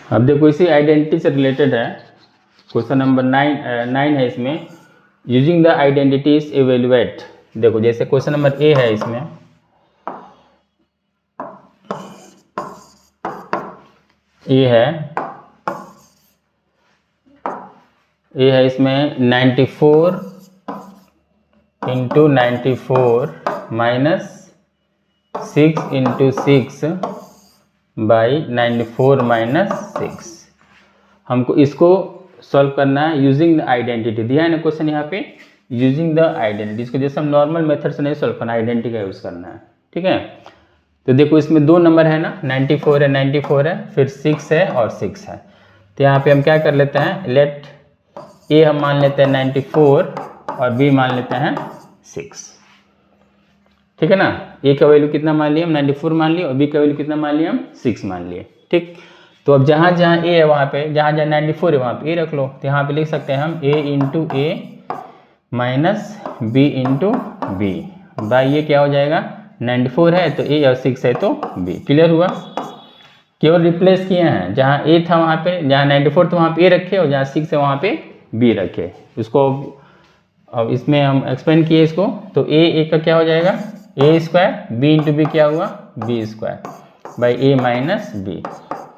अब देखो इसी आइडेंटिटी से रिलेटेड है, क्वेश्चन नंबर 9 है इसमें, यूजिंग द आइडेंटिटीज इवेल्युएट। देखो जैसे क्वेश्चन नंबर ए है, इसमें ए है इसमें 94 into 94 minus 6 into 6 by 94 minus 6। हमको इसको सॉल्व करना है यूजिंग द आइडेंटिटी। दिया है ना क्वेश्चन यहाँ पे, यूजिंग द आइडेंटिटी। इसको जैसे हम नॉर्मल मेथड से नहीं सॉल्व करना, आइडेंटिटी का यूज़ करना है। ठीक है, तो देखो इसमें दो नंबर है ना, 94 है, 94 है, फिर 6 है और 6 है। तो यहाँ पे हम क्या कर लेते हैं, लेट ए हम मान लेते हैं 94 और बी मान लेते हैं 6। ठीक है ना, ए का वैल्यू कितना मान लिया हम, 94 मान लिया, और बी का वैल्यू कितना मान लिया हम, 6 मान लिए। ठीक, तो अब जहाँ जहाँ ए है वहाँ पे, जहाँ जहाँ 94 है वहाँ पे ए रख लो। तो यहाँ पे लिख सकते हैं हम a into a minus b into b by ये क्या हो जाएगा, 94 है तो a और 6 है तो b। क्लियर हुआ, केवल रिप्लेस किए हैं, जहाँ a था वहाँ पे, जहाँ 94 था वहाँ पे a रखे, और जहाँ 6 है वहाँ पे b रखे। इसको अब इसमें हम एक्सपेंड किए इसको, तो a का क्या हो जाएगा, a square, b into b क्या हुआ, b square by a minus b।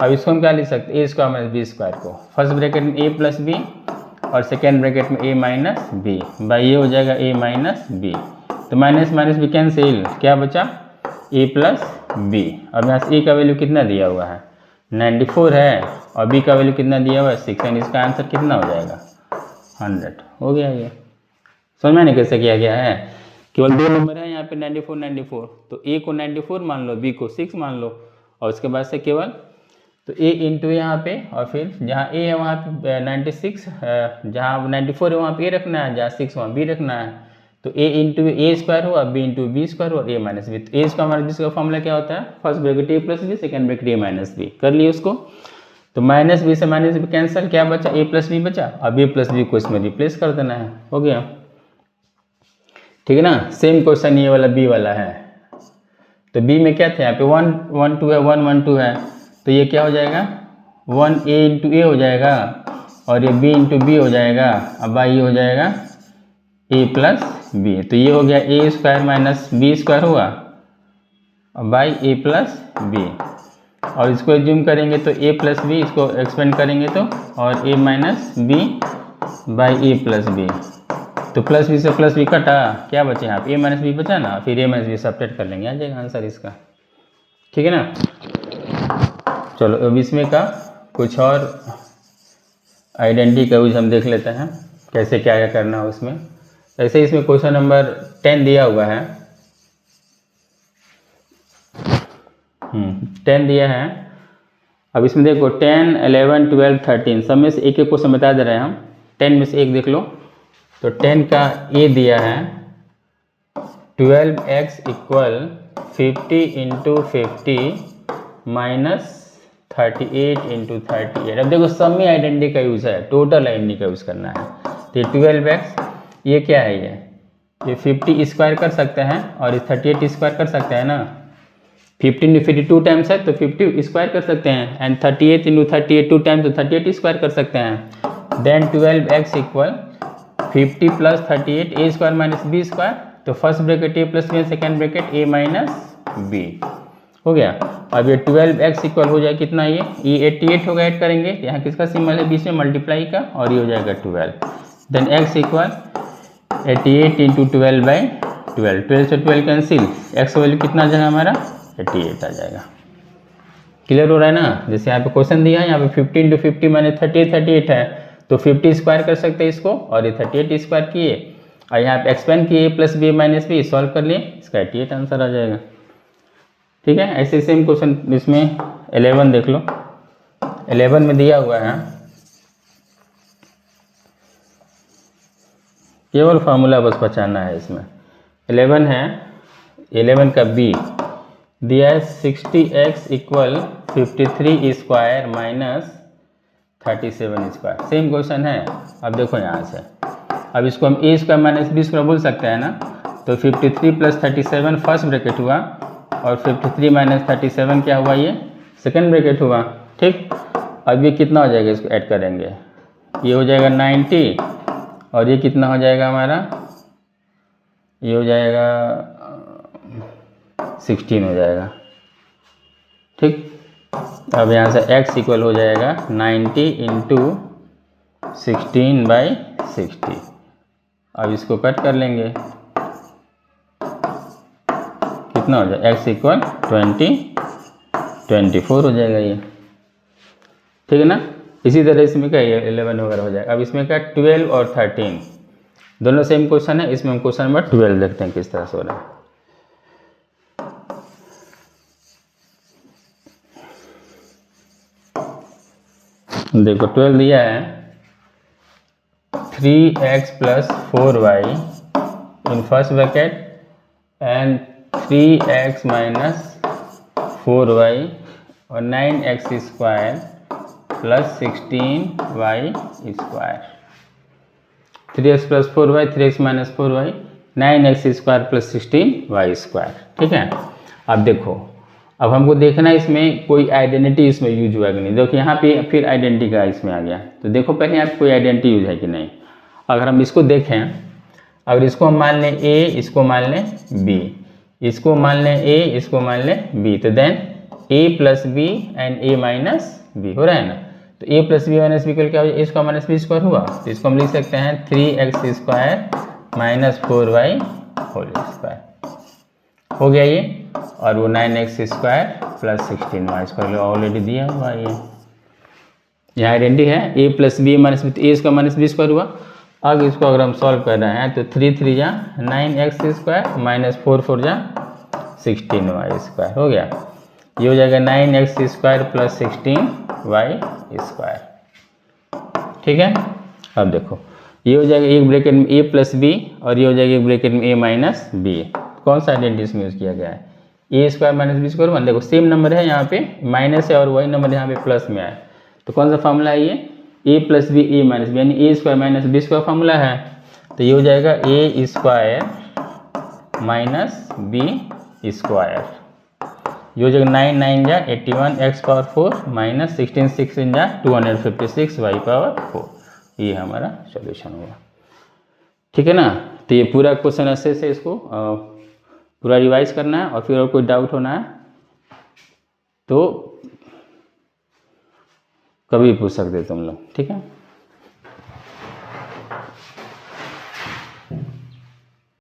अब इसको हम क्या लिख सकते हैं, a square minus b square को, फर्स्ट ब्रैकेट में a प्लस बी और सेकेंड ब्रैकेट में a माइनस बी बाई ये हो जाएगा a माइनस बी। तो माइनस माइनस भी कैंसिल, क्या बचा, a प्लस बी। अब यहाँ से a का वैल्यू कितना दिया हुआ है, 94 है, और b का वैल्यू कितना दिया हुआ है, 6, यानी इसका आंसर कितना हो जाएगा, 100 हो गया। ये समझ में नहीं कैसे किया गया है, केवल दो नंबर है यहाँ पे 94 94, तो a को 94 मान लो, b को 6 मान लो, और उसके बाद से केवल तो a इंटू यहाँ पे, और फिर जहाँ a है वहाँ पे 96, जहाँ 94 है वहाँ पे a रखना है, जहाँ 6 वहाँ b रखना है। तो a इंटू ए स्क्वायर हुआ, b इंटू बी स्क्वायर हुआ, a माइनस बी। तो a square minus B square formula क्या होता है, first bracket a plus B, second bracket a minus b. कर लिए उसको, तो माइनस बी से माइनस बी कैंसिल, क्या बचा, a प्लस बी बचा, अब a प्लस बी को इसमें रिप्लेस कर देना है, हो गया। ठीक है ना, सेम क्वेश्चन ये वाला b वाला है। तो b में क्या था, यहाँ पे 1 1 2 है, 1 1 2 है, तो ये क्या हो जाएगा, 1a इंटू ए हो जाएगा, और ये b इंटू बी हो जाएगा। अब बाई ये हो जाएगा a प्लस बी, तो ये हो गया a square minus B square हुआ, और बाई a प्लस बी। और इसको एज्यूम करेंगे तो a प्लस बी, इसको एक्सपेंड करेंगे तो, और a minus b by a plus b. तो प्लस बी से प्लस बी कटा, क्या बचे यहाँ पे, a माइनस बी बचा ना, फिर a माइनस बी सब्ट्रैक्ट कर लेंगे, आ जाएगा आंसर इसका। ठीक है ना, चलो अब इसमें का कुछ और आइडेंटिटी का यूज हम देख लेते हैं, कैसे क्या क्या करना है उसमें। ऐसे इसमें क्वेश्चन नंबर 10 दिया हुआ है, 10 दिया है। अब इसमें देखो 10 11 12 13 सब में से एक एक क्वेश्चन बता दे रहे हैं हम, 10 में से एक देख लो। तो 10 का ए दिया है 12x equal 50 into 50 minus 38 into 38। अब देखो सम में आइडेंटिटी का यूज़ है, टोटल आइडेंटिटी का यूज़ करना है। तो 12x ये क्या है, ये 50 स्क्वायर कर सकते हैं, और ये 38 स्क्वायर कर सकते हैं ना, 50 इंटू 52 टाइम्स है तो 50 स्क्वायर कर सकते हैं, एंड 38 इंटू 38 2 टाइम्स तो 38 स्क्वायर कर सकते हैं। Then 12x equal 50 plus 38 a square minus B square, तो first bracket a plus B, second bracket a minus B हो गया। अब ये 12x इक्वल हो जाए कितना, ये 88 होगा, ऐड करेंगे, यहाँ किसका सिंबल है बीच में, मल्टीप्लाई का, और ये हो जाएगा 12। Then x equal 88 into 12 by 12, 12 से 12 कैंसिल, x वैल्यू कितना आ जाएगा हमारा, 88 आ जाएगा। क्लियर हो रहा है ना, जैसे यहाँ पे क्वेश्चन दिया है, यहाँ पे 50 इंटू 50 माइनस 38 है, तो 50 स्क्वायर कर सकते हैं इसको, और ये 38 स्क्वायर किए, और यहाँ पे एक्सपेंड किए plus b minus b, solve कर लिए, इसका 88 आंसर आ जाएगा। ठीक है, ऐसे सेम क्वेश्चन इसमें 11 देख लो, 11 में दिया हुआ है, केवल फार्मूला बस बचाना है इसमें। 11 है, 11 का बी दिया है 60x equal 53 square minus 37 square, same question है। अब देखो यहाँ से, अब इसको हम a square minus B square बोल सकते हैं ना, तो 53 प्लस 37 फर्स्ट ब्रैकेट हुआ, और 53 माइनस 37 क्या हुआ, ये सेकेंड ब्रैकेट हुआ। ठीक, अब ये कितना हो जाएगा, इसको ऐड करेंगे, ये हो जाएगा 90 और ये कितना हो जाएगा हमारा, ये हो जाएगा 16 हो जाएगा। ठीक, अब यहाँ से x इक्वल हो जाएगा 90 इंटू 16/60। अब इसको कट कर लेंगे, कितना हो जाएगा, x इक्वल 24 हो जाएगा ये। ठीक है ना। इसी तरह इसमें क्या 11 वगैरह हो जाएगा। अब इसमें क्या 12 और 13 दोनों सेम क्वेश्चन है, इसमें हम क्वेश्चन नंबर 12 देखते हैं किस तरह से हो रहा है। देखो 12 दिया है 3x + 4y in first bracket and 3x - 4y और 9x² + 16y²। 3x + 4y 3x - 4y 9x² + 16y²। ठीक है। अब देखो, अब हमको देखना है इसमें कोई आइडेंटिटी इसमें यूज हुआ कि नहीं। देखो यहाँ पे फिर आइडेंटिटी का इसमें आ गया, तो देखो पहले यहाँ पे कोई आइडेंटिटी यूज है कि नहीं। अगर हम इसको देखें, अगर इसको हम मान लें a, इसको मान लें b, इसको मान लें a, इसको मान लें b, तो then a + b and a - b हो रहा है ना। तो a + b - b क्या हो जाए, a² - b² हुआ, तो इसको हम लिख सकते हैं 3x² - 4y² हो गया ये। और वो 9x² + 16y² ऑलरेडी दिया हुआ ये, यहाँ आइडेंटिटी है a + b - b, तो a² - b² हुआ। अब इसको अगर हम सॉल्व कर रहे हैं तो 3 3 जा 9x² - 4 4 जा 16y² हो गया। ये हो जाएगा 9x² + 16y²। ठीक है। अब देखो ये हो जाएगा एक ब्रैकेट में a + b और ये हो जाएगा एक ब्रैकेट में a - b। कौन सा आइडेंटिटी इसमें यूज किया गया है, a² - b²। वन देखो सेम नंबर है यहाँ पे माइनस है और वही नंबर यहाँ पे प्लस में है, तो कौन सा फॉर्मूला है ये, a + b a - b, यानी a² - b² फॉर्मूला है। तो ये हो जाएगा a² - b²। ये हो जाएगा 9 9 जा 81 x⁴ - 16 16 जा 256 y⁴। ये हमारा सॉल्यूशन होगा। ठीक है ना। तो ये पूरा क्वेश्चन ऐसे से इसको पूरा रिवाइज करना है, और फिर और कोई डाउट होना है तो कभी पूछ सकते तुम लोग। ठीक है।